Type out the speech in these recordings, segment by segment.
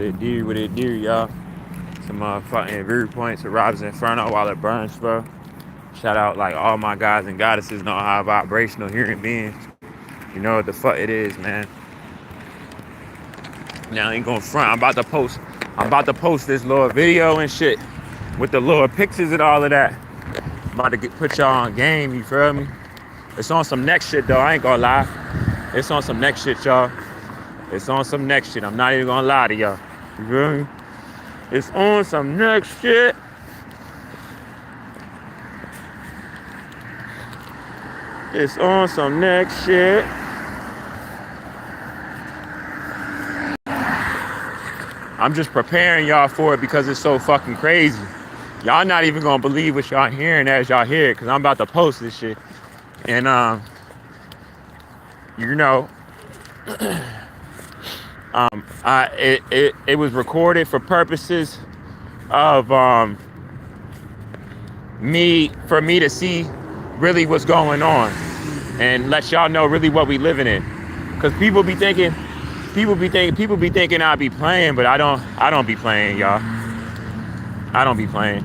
What it do, y'all? Some motherfucking viewpoints of RoBs Inferno while it burns, bro. Shout out like all my guys and goddesses know how vibrational human beings. You know what the fuck it is, man. Now I ain't gonna front. I'm about to post this little video and shit with the little pictures and all of that. I'm about to put y'all on game. You feel me? It's on some next shit though. I ain't gonna lie. It's on some next shit, y'all. It's on some next shit. I'm not even gonna lie to y'all. You feel me? It's on some next shit. It's on some next shit. I'm just preparing y'all for it because it's so fucking crazy. Y'all not even gonna believe what y'all hearing as y'all hear it, because I'm about to post this shit. And you know, it was recorded for purposes of me to see really what's going on and let y'all know really what we living in. Because people be thinking I be playing, but I don't be playing, y'all. I don't be playing.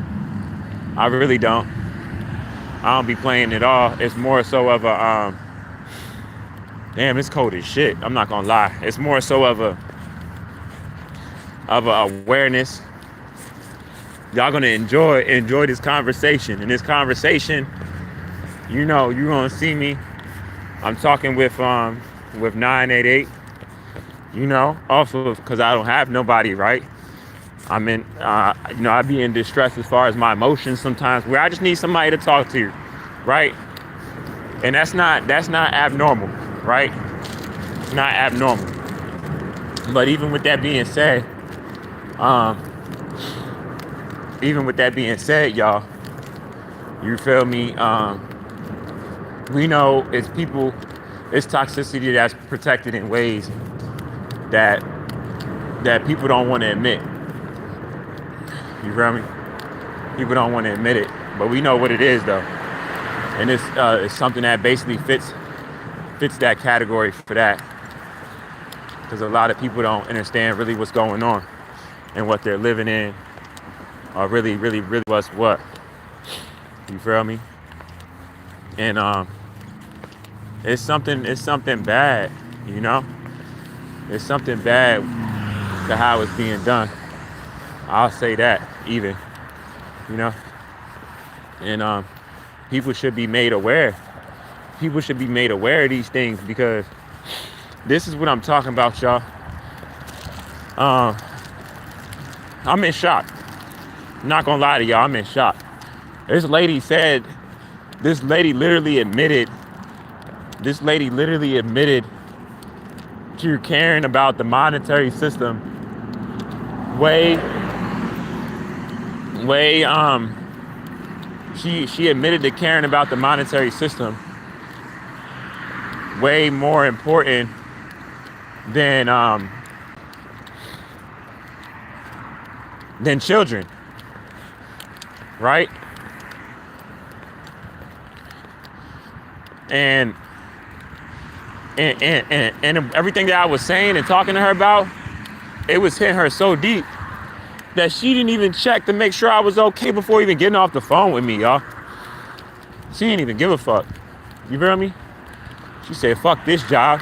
I really don't. I don't be playing at all. It's more so of a damn, it's cold as shit. I'm not gonna lie. It's more so of a awareness. Y'all gonna enjoy this conversation. And this conversation, you know, you're gonna see me. I'm talking with 988. You know, also because I don't have nobody, right? I'm in, you know, I be in distress as far as my emotions sometimes, where I just need somebody to talk to, right? And that's not abnormal, right? It's not abnormal. But even with that being said, y'all, you feel me? We know it's toxicity that's protected in ways that people don't want to admit. You feel me? People don't want to admit it, but we know what it is though, and it's something that basically fits that category for that, because a lot of people don't understand really what's going on and what they're living in, or really what's what. You feel me? And it's something bad, you know. It's something bad to how it's being done. I'll say that, even, you know. And people should be made aware. People should be made aware of these things, because this is what I'm talking about, y'all. I'm in shock. I'm not gonna lie to y'all, I'm in shock. This lady literally admitted to caring about the monetary system she admitted to caring about the monetary system way more important than children, right? And everything that I was saying and talking to her about, it was hitting her so deep that she didn't even check to make sure I was okay before even getting off the phone with me, y'all. She didn't even give a fuck. You feel me? She said, fuck this job.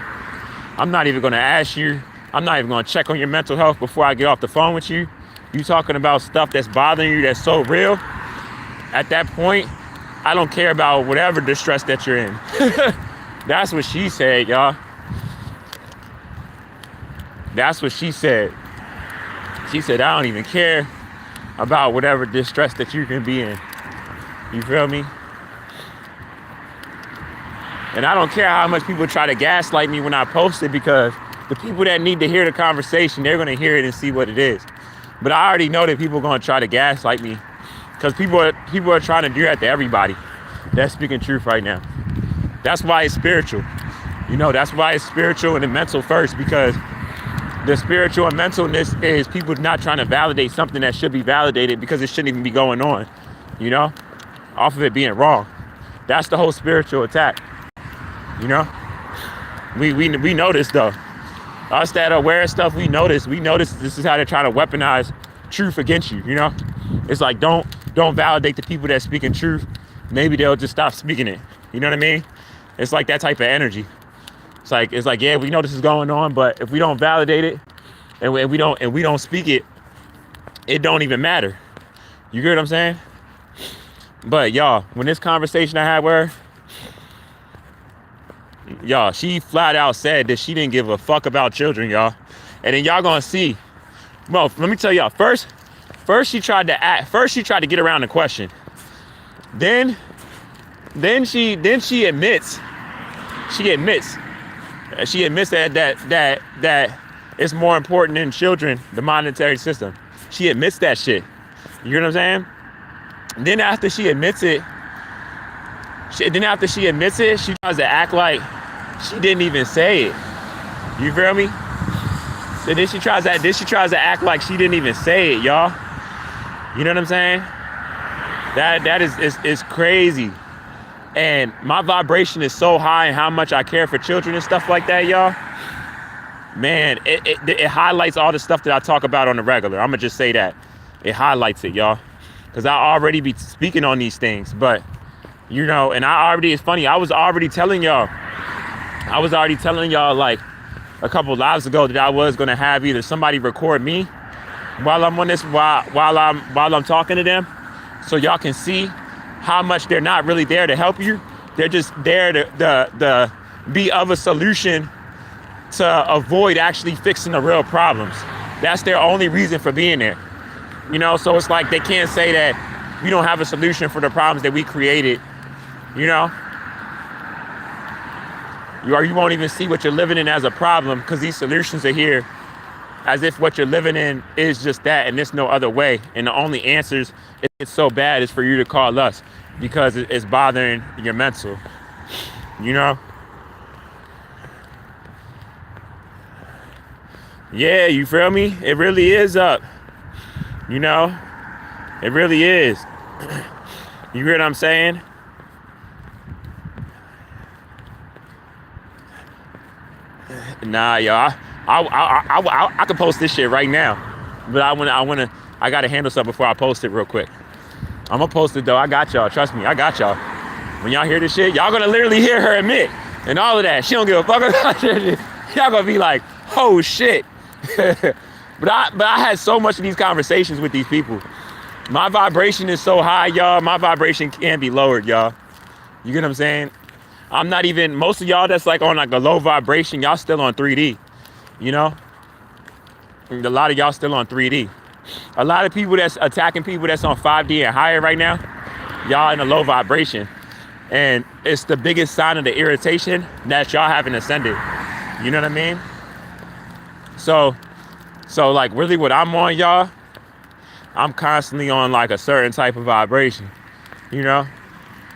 I'm not even gonna ask you. I'm not even gonna check on your mental health before I get off the phone with you. You talking about stuff that's bothering you that's so real. At that point, I don't care about whatever distress that you're in. That's what she said, y'all. That's what she said. She said, I don't even care about whatever distress that you can be in. You feel me? And I don't care how much people try to gaslight me when I post it, because the people that need to hear the conversation, they're going to hear it and see what it is. But I already know that people are going to try to gaslight me, because people are trying to do that to everybody that's speaking truth right now. That's why it's spiritual. You know, that's why it's spiritual and the mental first, because the spiritual and mentalness is people not trying to validate something that should be validated because it shouldn't even be going on, you know, off of it being wrong. That's the whole spiritual attack, you know. We know this though. Us that are aware of stuff, we notice this is how they're trying to weaponize truth against you, you know? It's like, don't validate the people that speaking truth. Maybe they'll just stop speaking it. You know what I mean? It's like that type of energy. It's like, yeah, we know this is going on, but if we don't validate it and we don't speak it, it don't even matter. You get what I'm saying? But y'all, when this conversation I had with her, y'all, she flat out said that she didn't give a fuck about children, y'all. And then y'all gonna see. Well, let me tell y'all, first she tried to get around the question. Then she admits that it's more important than children, the monetary system. She admits that shit. You know what I'm saying? Then after she admits it, she tries to act like she didn't even say it. You feel me? So then she tries to act like she didn't even say it, y'all. You know what I'm saying? That is crazy. And my vibration is so high and how much I care for children and stuff like that, y'all. Man, it highlights all the stuff that I talk about on the regular. I'm gonna just say that. It highlights it, y'all. Because I already be speaking on these things. But, you know, and it's funny, I was already telling y'all like a couple lives ago that I was gonna have either somebody record me while I'm on this, while I'm talking to them, so y'all can see how much they're not really there to help you. They're just there to be of a solution to avoid actually fixing the real problems. That's their only reason for being there. You know, so it's like they can't say that we don't have a solution for the problems that we created, you know? You won't even see what you're living in as a problem because these solutions are here as if what you're living in is just that and there's no other way. And the only answers, if it's so bad, is for you to call us because it's bothering your mental, you know? Yeah, you feel me? It really is up. You know? It really is. You hear what I'm saying? Nah, y'all. I could post this shit right now, but I gotta handle something before I post it real quick. I'm gonna post it though. I got y'all. Trust me, I got y'all. When y'all hear this shit, y'all gonna literally hear her admit and all of that. She don't give a fuck about shit. Y'all gonna be like, oh shit. But I had so much of these conversations with these people. My vibration is so high, y'all. My vibration can't be lowered, y'all. You get what I'm saying? I'm not even, most of y'all that's like on like a low vibration, y'all still on 3D, you know? A lot of y'all still on 3D. A lot of people that's attacking people that's on 5D and higher right now, y'all in a low vibration. And it's the biggest sign of the irritation that y'all haven't ascended. You know what I mean? So like really what I'm on, y'all, I'm constantly on like a certain type of vibration, you know?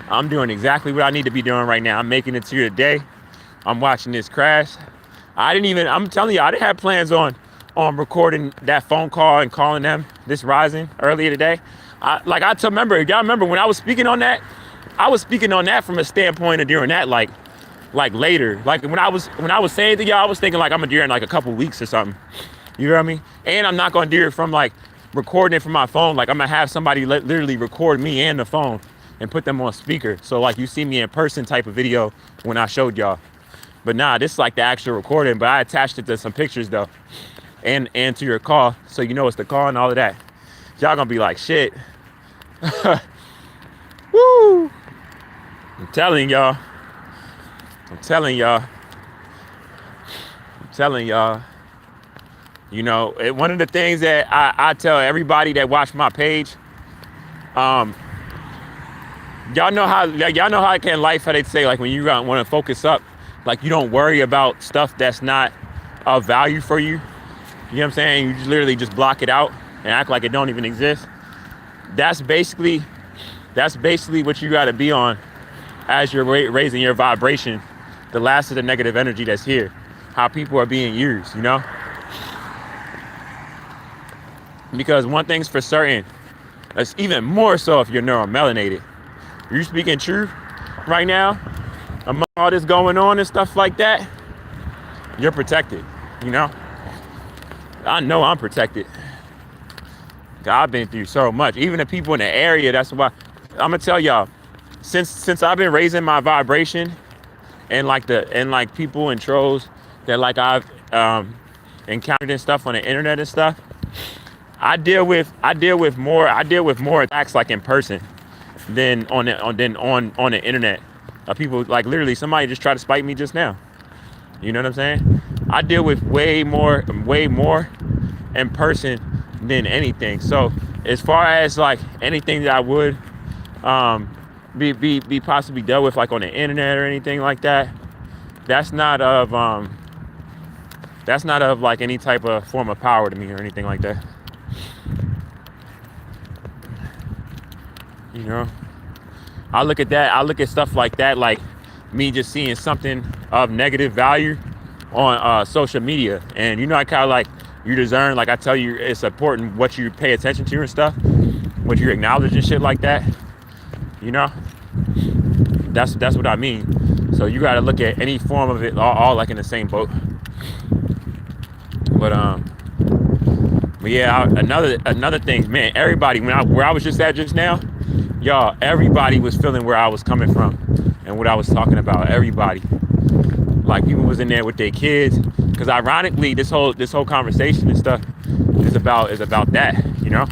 I'm doing exactly what I need to be doing right now. I'm making it to your day. I'm watching this crash. I'm telling you, I didn't have plans on recording that phone call and calling them this rising earlier today. Y'all remember when I was speaking on that? I was speaking on that from a standpoint of doing that like later. Like when I was saying to y'all, I was thinking like I'm gonna do it in like a couple weeks or something. You know what I mean? And I'm not gonna do it from like recording it from my phone. Like I'm gonna have somebody literally record me and the phone and put them on speaker. So like you see me in person type of video when I showed y'all. But nah, this is like the actual recording, but I attached it to some pictures though. And to your call. So you know it's the call and all of that. Y'all gonna be like, shit. Woo! I'm telling y'all. You know, one of the things that I tell everybody that watch my page, y'all know how I can life, how they say, like when you want to focus up, like you don't worry about stuff that's not of value for you. You know what I'm saying? You just literally just block it out and act like it don't even exist. That's basically what you got to be on as you're raising your vibration. The last of the negative energy that's here. How people are being used, you know? Because one thing's for certain, it's even more so if you're neuromelanated. You're speaking truth right now, among all this going on and stuff like that, you're protected. You know, I know I'm protected. I've been through so much. Even the people in the area. That's why I'm gonna tell y'all. Since I've been raising my vibration, and like people and trolls that like I've encountered and stuff on the internet and stuff, I deal with more attacks like in person than on the internet. People like literally somebody just tried to spite me just now. You know what I'm saying? I deal with way more in person than anything. So as far as like anything that I would be possibly dealt with like on the internet or anything like that, that's not of like any type of form of power to me or anything like that. You know, I look at stuff like that, like me just seeing something of negative value on social media, and you know, I kind of like you discern, like I tell you, it's important what you pay attention to and stuff, what you acknowledge and shit like that. You know, that's what I mean. So you got to look at any form of it all like in the same boat. But yeah, another thing, man. Everybody, where I was just at just now, y'all, everybody was feeling where I was coming from and what I was talking about. Everybody, like people was in there with their kids, because ironically, this whole conversation and stuff is about that, you know.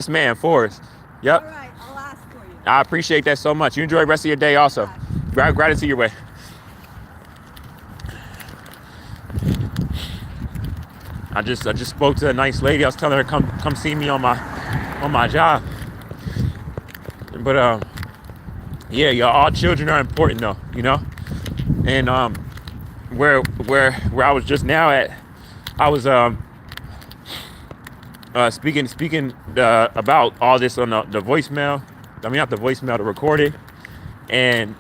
Yes, man, Forrest. Yep. All right, I'll ask for you. I appreciate that so much. You enjoy the rest of your day also. Gratitude your way. I just spoke to a nice lady. I was telling her come see me on my job. But yeah, y'all, all children are important though, you know. And where I was just now at, I was speaking about all this on the voicemail. I mean, not the voicemail, the recording. And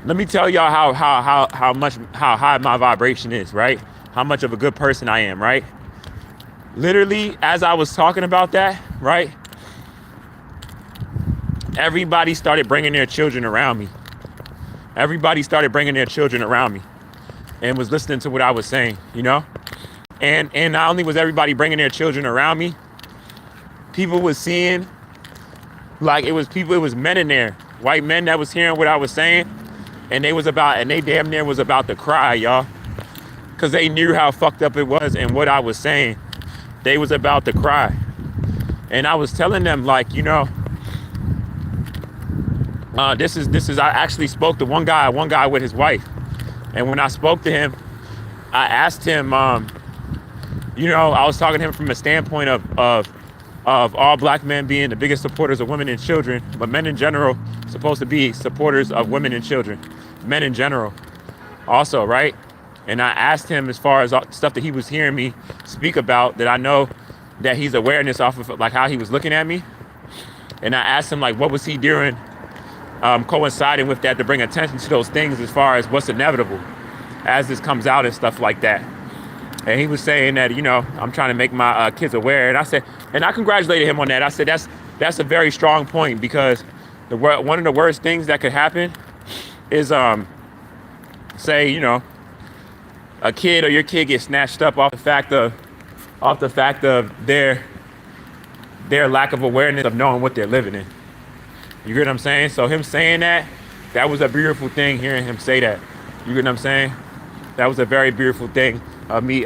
let me tell y'all how high my vibration is, right? How much of a good person I am, right? Literally, as I was talking about that, right? Everybody started bringing their children around me. Everybody started bringing their children around me and was listening to what I was saying, you know? And not only was everybody bringing their children around me, people was seeing, like it was men in there, white men that was hearing what I was saying, and they damn near was about to cry, y'all, because they knew how fucked up it was and what I was saying. They was about to cry. And I was telling them, like, you know, this is I actually spoke to one guy with his wife. And when I spoke to him, I asked him, you know, I was talking to him from a standpoint of all black men being the biggest supporters of women and children, but men in general supposed to be supporters of women and children, men in general also, right? And I asked him, as far as stuff that he was hearing me speak about, that I know that he's awareness off of, like how he was looking at me. And I asked him, like, what was he doing coinciding with that to bring attention to those things as far as what's inevitable as this comes out and stuff like that. And he was saying that, you know, I'm trying to make my kids aware. And I said, and I congratulated him on that. I said, that's a very strong point, because one of the worst things that could happen is say, you know, a kid or your kid gets snatched up off the fact of their lack of awareness of knowing what they're living in. You get what I'm saying? So him saying that was a beautiful thing, hearing him say that. You get what I'm saying? That was a very beautiful thing of me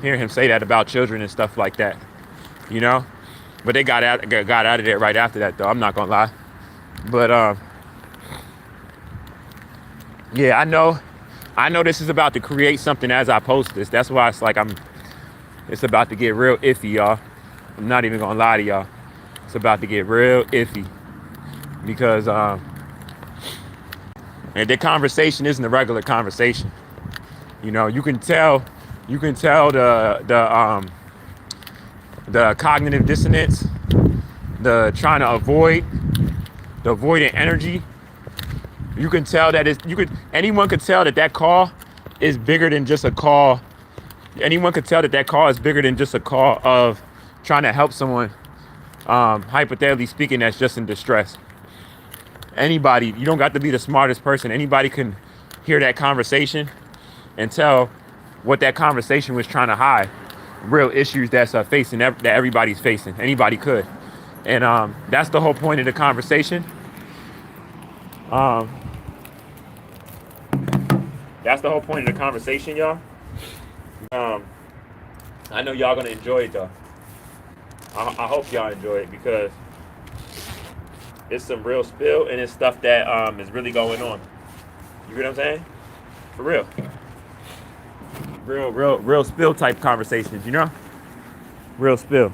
hearing him say that about children and stuff like that. You know? But they got out of there right after that, though. I'm not gonna lie. But yeah, I know this is about to create something as I post this. That's why it's like it's about to get real iffy, y'all. I'm not even gonna lie to y'all. It's about to get real iffy because and the conversation isn't a regular conversation. You know, you can tell the cognitive dissonance, the trying to avoid, the avoidant energy. You can tell that anyone could tell that call is bigger than just a call. Anyone could tell that call is bigger than just a call of trying to help someone, hypothetically speaking, that's just in distress. Anybody, you don't got to be the smartest person. Anybody can hear that conversation and tell what that conversation was trying to hide. Real issues that's facing that everybody's facing. Anybody could, and that's the whole point of the conversation. That's the whole point of the conversation, y'all. I know y'all gonna enjoy it though. I hope y'all enjoy it because it's some real spill and it's stuff that is really going on. You get what I'm saying? For real. Real spill type conversations, you know? Real spill.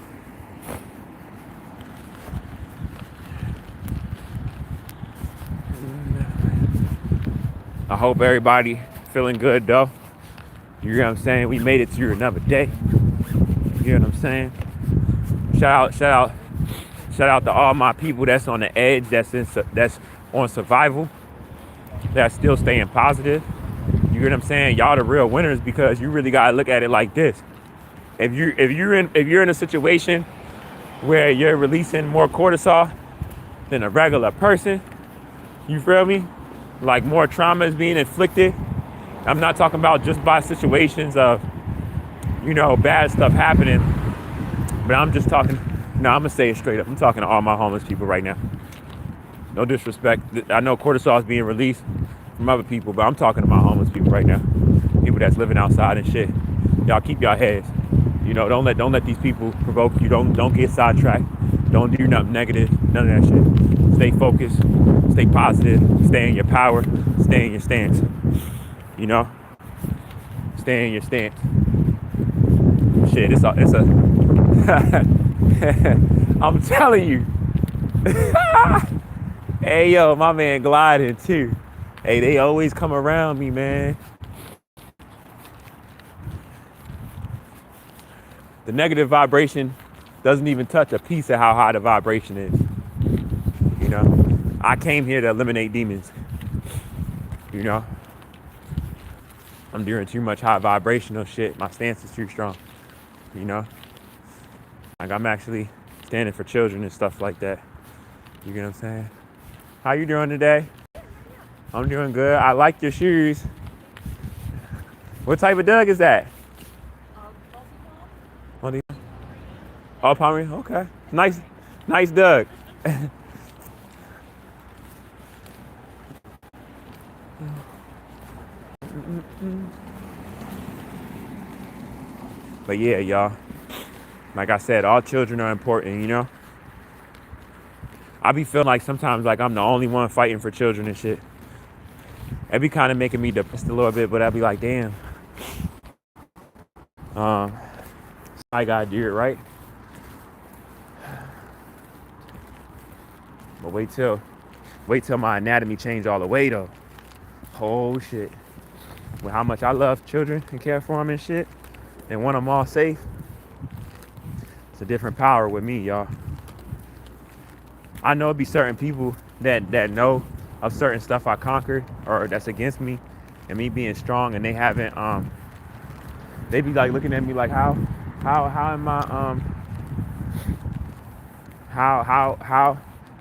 I hope everybody feeling good though. You know what I'm saying? We made it through another day. You know what I'm saying? Shout out to all my people that's on the edge, that's on survival, that's still staying positive. You get what I'm saying? Y'all the real winners because you really gotta look at it like this. If you're in a situation where you're releasing more cortisol than a regular person, you feel me? Like more trauma is being inflicted. I'm not talking about just by situations of, you know, bad stuff happening, but I'm just talking. No, I'm gonna say it straight up. I'm talking to all my homeless people right now. No disrespect. I know cortisol is being released from other people, but I'm talking to my homeless people right now. People that's living outside and shit. Y'all keep y'all heads. You know, don't let these people provoke you. Don't get sidetracked. Don't do nothing negative. None of that shit. Stay focused. Stay positive. Stay in your power. Stay in your stance. You know? Stay in your stance. Shit, it's a I'm telling you. Hey, yo, my man gliding too. Hey, they always come around me, man. The negative vibration doesn't even touch a piece of how high the vibration is. You know, I came here to eliminate demons. You know, I'm doing too much high vibrational shit. My stance is too strong. You know, like I'm actually standing for children and stuff like that. You get what I'm saying? How you doing today? I'm doing good. I like your shoes. What type of dog is that? Oh, Pomeranian. Okay. Nice dog. But yeah, y'all. Like I said, all children are important, you know? I be feeling like sometimes like I'm the only one fighting for children and shit. It be kind of making me depressed a little bit, but I be like, damn. I gotta do it right. But wait till my anatomy change all the way though. Oh shit. With how much I love children and care for them and shit, and want them all safe, it's a different power with me, y'all. I know it be certain people that know of certain stuff I conquered or that's against me and me being strong, and they haven't they be like looking at me like how am I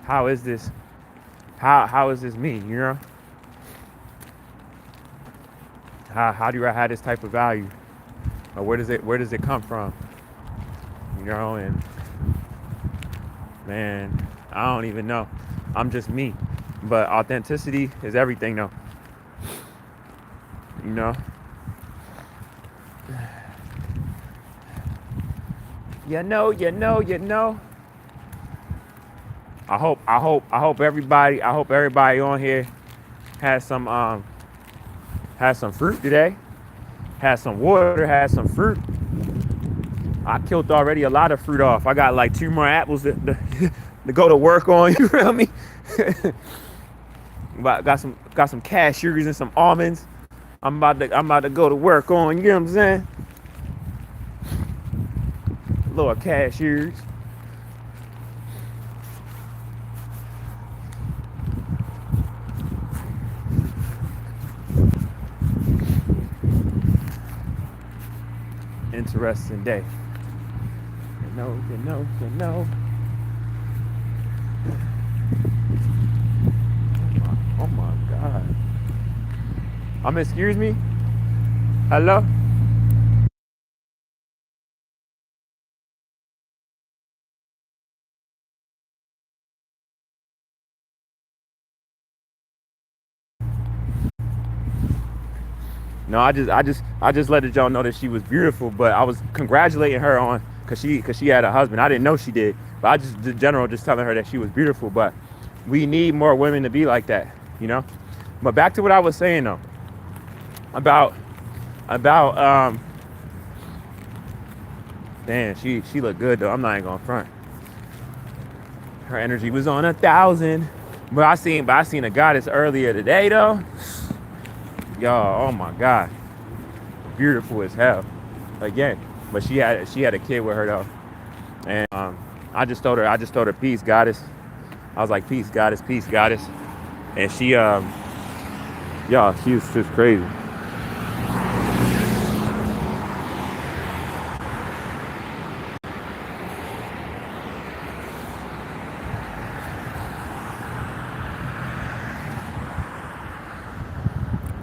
how is this me, you know? How do I have this type of value? Or where does it come from? You know, and man, I don't even know. I'm just me. But authenticity is everything though. You know? You know. I hope everybody on here has some fruit today. Has some water, has some fruit. I killed already a lot of fruit off. I got like 2 more apples to go to work on, you feel me? But got some cashews and some almonds. I'm about to go to work on, you know what I'm saying? Little cashews. Interesting day. You know. Oh my God. Excuse me? Hello? No, I just let y'all know that she was beautiful, but I was congratulating her on cause she had a husband. I didn't know she did, but I just in general just telling her that she was beautiful. But we need more women to be like that, you know. But back to what I was saying though, about damn, she looked good though. I'm not even gonna front. Her energy was on 1,000. But I seen a goddess earlier today though. Y'all, oh my God, beautiful as hell. Again, but she had a kid with her though, and I just told her peace, goddess. I was like, peace, goddess, and she y'all, she was just crazy.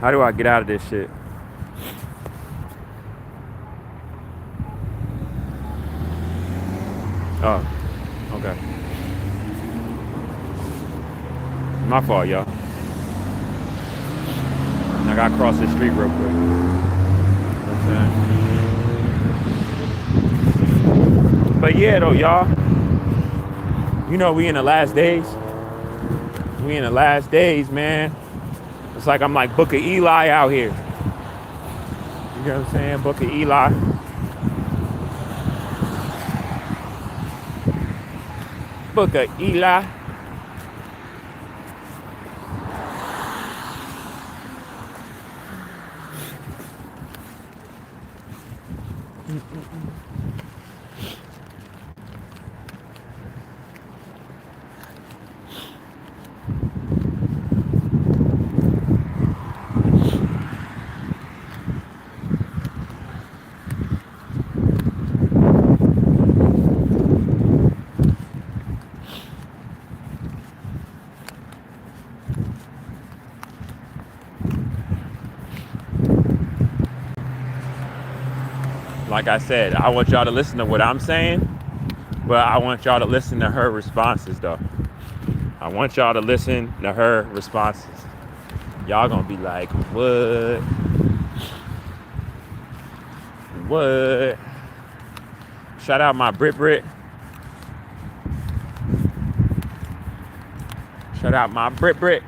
How do I get out of this shit? Oh, okay. My fault, y'all. I gotta cross the street real quick. But yeah, though, y'all. You know, we in the last days. Man. It's like I'm like Book of Eli out here. You know what I'm saying? Book of Eli. Book of Eli. Like I said, I want y'all to listen to what I'm saying, but I want y'all to listen to her responses, though. I want y'all to listen to her responses. Y'all gonna be like, what? What? Shout out my Brit. Shout out my Brit.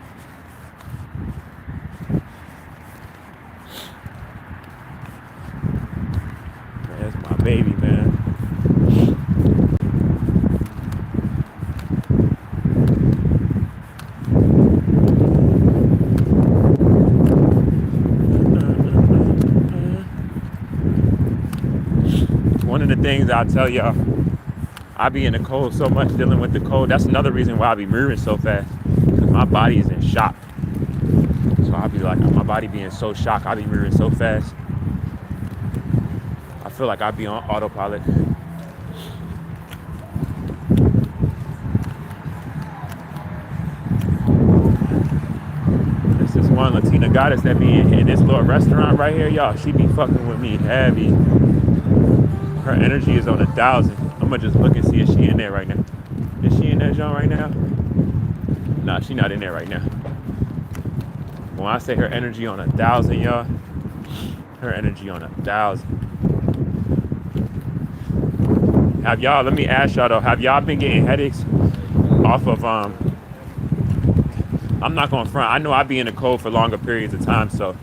That's my baby, man. One of the things I'll tell y'all, I be in the cold so much, dealing with the cold. That's another reason why I be moving so fast, because my body is in shock. So I'll be like, my body being so shocked, I be moving so fast. I feel like I be on autopilot. This is one Latina goddess that be in this little restaurant right here, y'all. She be fucking with me heavy. Her energy is on 1,000. I'm gonna just look and see if she in there right now. Is she in that joint right now? Nah, she not in there right now. When I say her energy on 1,000, y'all, her energy on 1,000. Have y'all, let me ask y'all though, have y'all been getting headaches off of, I'm not gonna front, I know I be in the cold for longer periods of time, so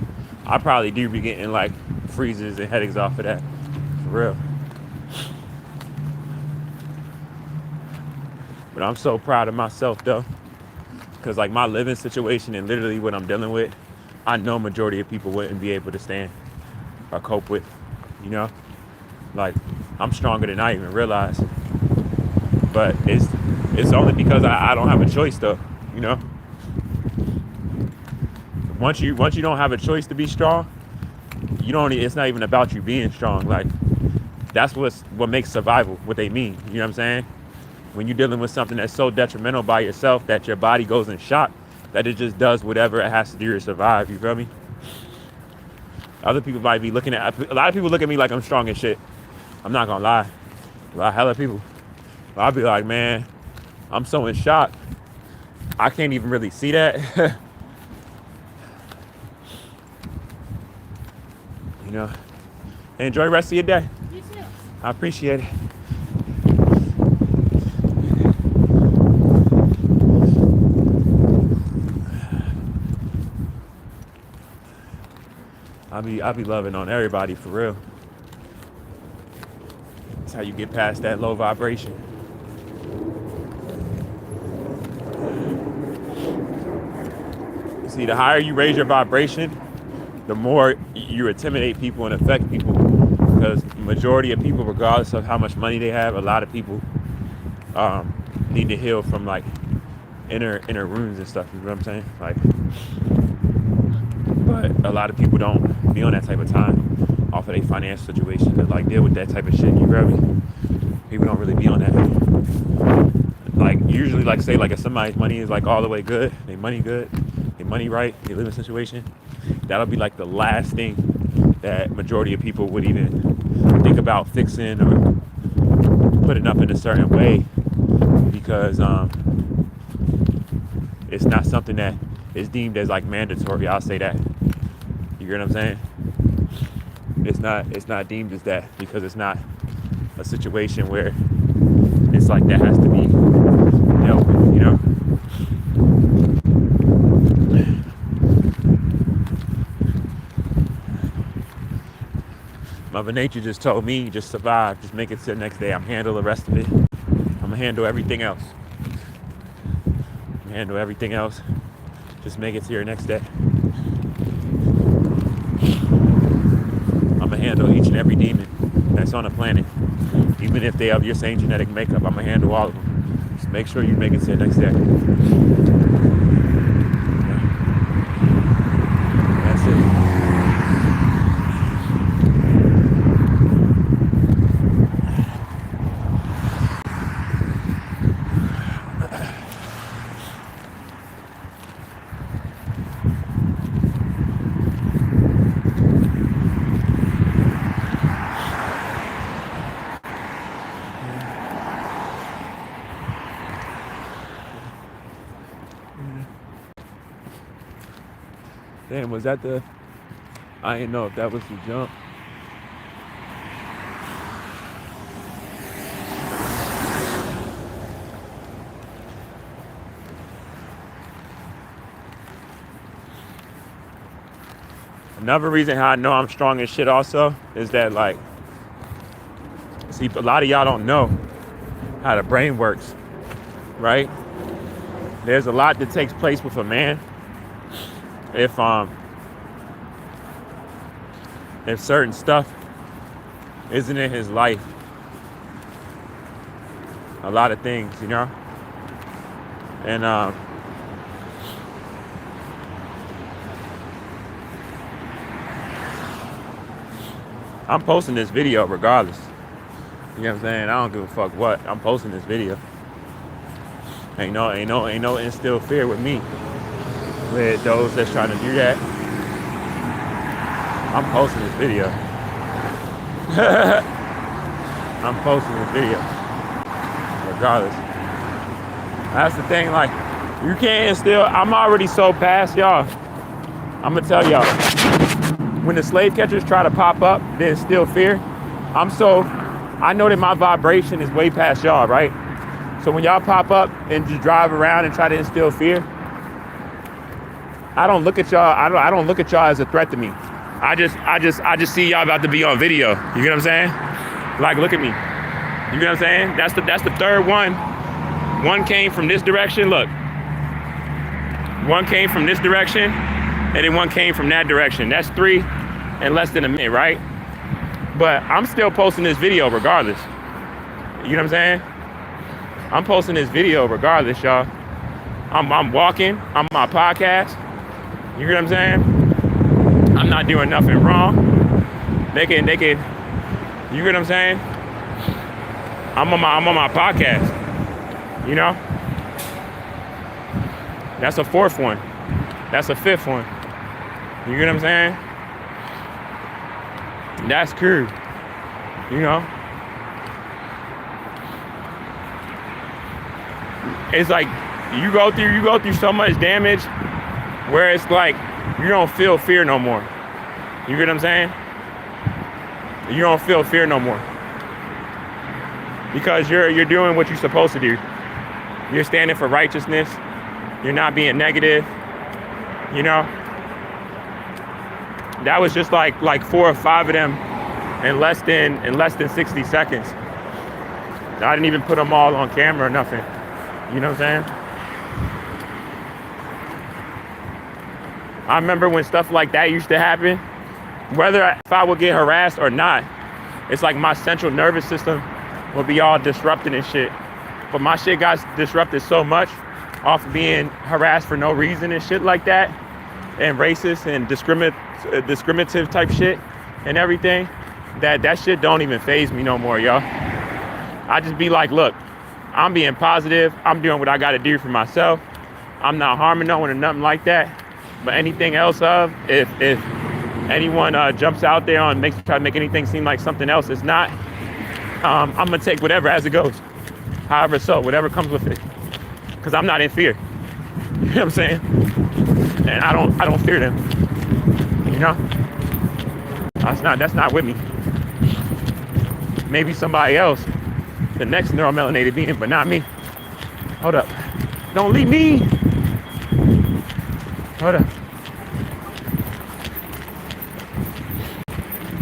I probably do be getting like freezes and headaches off of that, for real. But I'm so proud of myself though, because like my living situation and literally what I'm dealing with, I know majority of people wouldn't be able to stand or cope with, you know? Like, I'm stronger than I even realize. But it's only because I don't have a choice though, you know? Once you don't have a choice to be strong, it's not even about you being strong. Like, that's what makes survival what they mean. You know what I'm saying? When you're dealing with something that's so detrimental by yourself that your body goes in shock, that it just does whatever it has to do to survive. You feel me? Other people might be looking at, a lot of people look at me like I'm strong as shit. I'm not gonna lie. A lot of hella people. I'll be like, man, I'm so in shock. I can't even really see that. You know, enjoy the rest of your day. You too. I appreciate it. I'll be loving on everybody for real. That's how you get past that low vibration. See, the higher you raise your vibration, the more you intimidate people and affect people. Because the majority of people, regardless of how much money they have, a lot of people need to heal from like inner wounds and stuff. You know what I'm saying? Like, but a lot of people don't be on that type of time off of their financial situation to like deal with that type of shit. You feel me? People don't really be on that. Like usually, like say, like if somebody's money is like all the way good, their money good, their money right, they live in a situation, that'll be like the last thing that majority of people would even think about fixing or putting up in a certain way, because it's not something that is deemed as like mandatory. I'll say that. You hear what I'm saying? It's not deemed as that because it's not a situation where it's like that has to be dealt with, you know? Mother Nature just told me, just survive, just make it to the next day. I'm handle the rest of it. I'm gonna handle everything else. Handle everything else. Just make it to your next day. I'm gonna handle each and every demon that's on the planet. Even if they have your same genetic makeup, I'm gonna handle all of them. Just make sure you make it to the next day. That's it. Damn, was that the... I didn't know if that was the jump. Another reason how I know I'm strong as shit also is that, like, see, a lot of y'all don't know how the brain works, right? There's a lot that takes place with a man if certain stuff isn't in his life. A lot of things, you know? And I'm posting this video regardless. You know what I'm saying? I don't give a fuck what. I'm posting this video. Ain't no instill fear with me. with those that's trying to do that. I'm posting this video. I'm posting this video. Regardless. That's the thing, like, you can't still, I'm already so past y'all. I'm gonna tell y'all, when the slave catchers try to pop up, then instill fear, I know that my vibration is way past y'all, right? So when y'all pop up and just drive around and try to instill fear, I don't look at y'all, I don't look at y'all as a threat to me. I just see y'all about to be on video. You get what I'm saying? Like, look at me. You get what I'm saying? That's the third one. One came from this direction, look. One came from this direction, and then one came from that direction. That's 3 in less than a minute, right? But I'm still posting this video regardless. You know what I'm saying? I'm posting this video regardless, y'all. I'm walking, I'm on my podcast. You get what I'm saying? I'm not doing nothing wrong. They can, you get what I'm saying? I'm on my podcast, you know? That's a 4th one. That's a 5th one. You get what I'm saying? That's cool, you know? It's like, you go through so much damage where it's like, you don't feel fear no more. You get what I'm saying? You don't feel fear no more. Because you're doing what you're supposed to do. You're standing for righteousness. You're not being negative. You know? That was just like 4 or 5 of them in less than 60 seconds. I didn't even put them all on camera or nothing. You know what I'm saying? I remember when stuff like that used to happen, if I would get harassed or not, it's like my central nervous system would be all disrupted and shit. But my shit got disrupted so much off of being harassed for no reason and shit like that, and racist and discriminative type shit and everything, that shit don't even faze me no more, y'all. I just be like, look, I'm being positive. I'm doing what I got to do for myself. I'm not harming no one or nothing like that. But anything else if anyone jumps out there and try to make anything seem like something else, it's not. I'm gonna take whatever as it goes, however so, whatever comes with it, because I'm not in fear. You know what I'm saying? And I don't fear them. You know? That's not with me. Maybe somebody else, the next neuromelanated being, but not me. Hold up. Don't leave me. Hold up.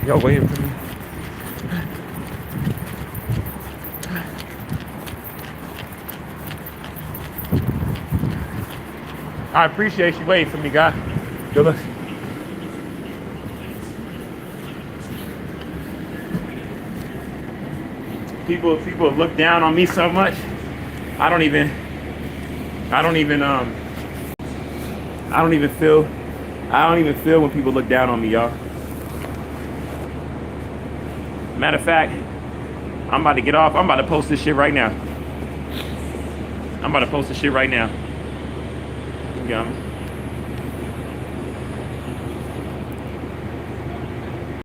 Yo, waiting for me. I appreciate you waiting for me, guy. Good luck. People look down on me so much. I don't even feel when people look down on me, y'all. Matter of fact, I'm about to get off. I'm about to post this shit right now. Yeah.